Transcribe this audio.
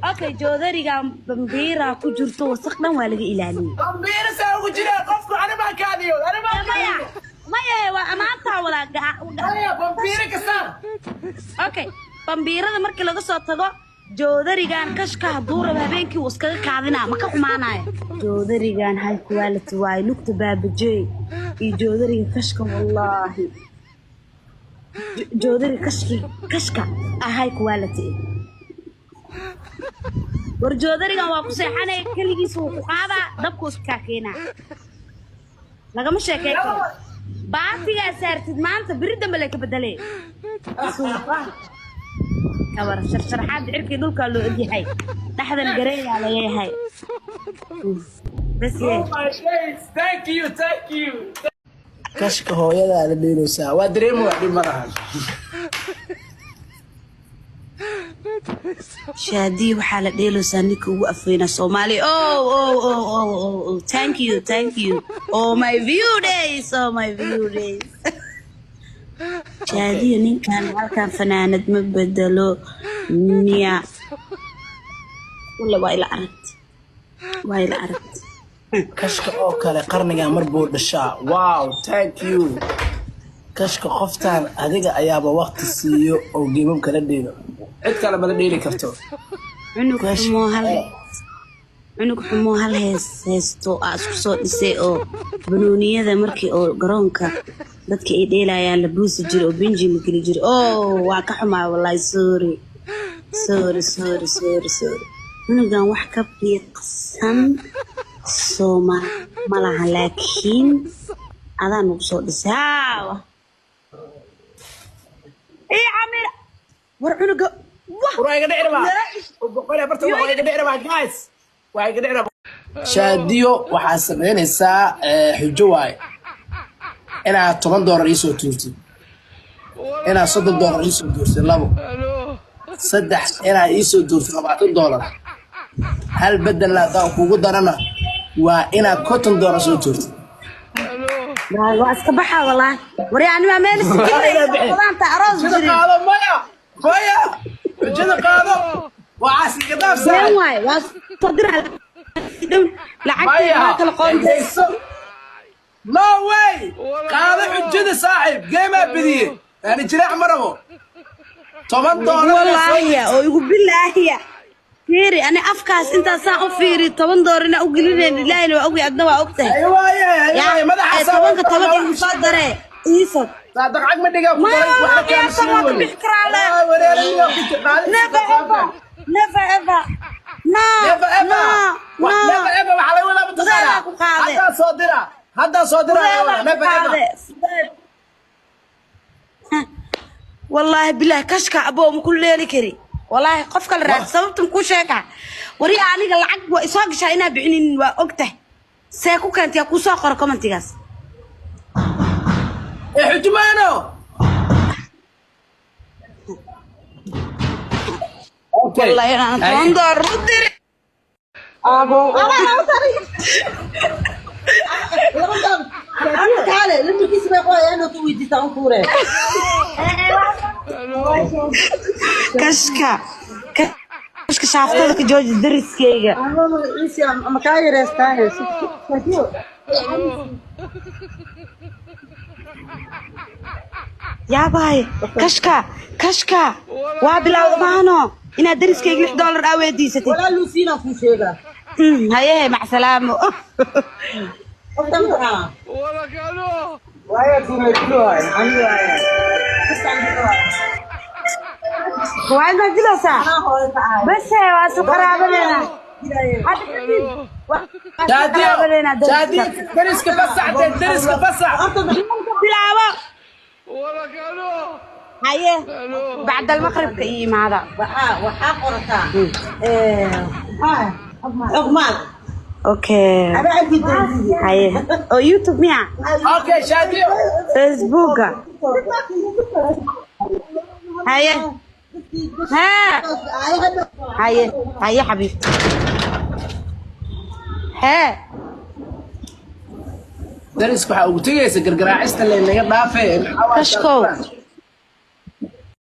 اوكي جودريغان بمبيرا كجرتو وسخدان waa laga ilaaliyo bambiira saa ugu jira qofku anima kaadiyo maya waa amaanta wala maya bambiira ka saar okay bambiirada markii laga soo tago joodarigan kashka haduu rabo habeenkii uu iskaga kaadina ma ka xumaanayo joodarigan high quality way lugta baabajay iyo joodariga kashka wallahi joodari kashka high quality warjoodarigan waa ku seexanay kaligiis uu ku qaada dabku iska keenaa lagama sheekay karo baatiga saartid maanta biri dambe la ka bedelay kawar sharxaad cirkii dhulka loo ogyahay dhaxdan gareeyaa la yahay bas thank you kashka hooyada la dheeloosaa waa dareemo wax dhib malahan شادي وحالة ديلو سانيك وقفينا صومالي oh thank you oh my view days شادي نين كان كان فنانة مبدلو نيا ولا وايل عرفت كشك او كله قرنيا مربو دشا واو thank you كشك قفتان adiga ayaaba waqti siiyo oo geemam kala dheelo cid kale bala dheeli karto cunug xumo hal heesto isku soo dhisay oo banooniyada markii oo garoonka dadka ay dheelayaan la buusi jiro oo binji la geli jiro waa ka xumaa wallahi sorry cunugan wax ka biiqsan sooma malaha laakiin adaan ugu soo dhisay عامر ورعنق وراي قد عربا وبقول برتو وراي قد عربا جايز وراي قد عربا شاديو waxaa sameynaysaa xujo waay ina $10 iso tuurtid ina $30 iso tuurtid labo saddex ina iso tuurtid $20 hal bedel la daa kugu darana waa ina $50 soo tuurtid waa iska baxa walaa wariyaani ma meel iskilay aroos jiri maya jada qaado waa asliga daafsan waay waa tadira lacagta kala qoonto no way qaado xujada saaxib geema bidiye yani jiraac marabo $10 wallahi oo igu bilaahiya فيري أنا أفكاس أنت ساعة فيري $10 أنا أقولين لا أنا أقول أدنى وأقطع أيوة ماذا حصل طبعا مصدرة يسد صادق عقب ما تجاوب ما يا طبعا بفكر على never ever وحلا ولا بتغير هذا صادرة والله بالله كشكا أبوه مكل ليلي كري والله قفك الراد سببت مكو شاكا وريا عنيق العقب وإسواق شاينا بعينين وأقته سيكو كانت يكو ساقر كمان تيغاس حجمانو والله أنا تنظر ردري أبو تعالى لما كيس ما يقول أنا توي دي تانكورة كشكا شافتك جوج درس كيجا أنا إيش أما كاير استاهل يا باي كشكا وابلا مانو إنا درس كيجا $1 أوي ديستي ولا لوسينا في شيء هاي مع سلامة ولا كانوا ويا تنجلوها أنا وين ما جلسة بس هي واسو قرابة لنا شادي درس كفسع بلعبة ولا كانوا هاي بعد المغرب كيم هذا وحاقرتها عقمال اوكي أنا عندي هاي او يوتيوب ميا اوكي شادي فيسبوك هاي ها هاي حبيبتي ها درس waxa ugu tagaysa gargaraacista leeyahay dhaafay كشكو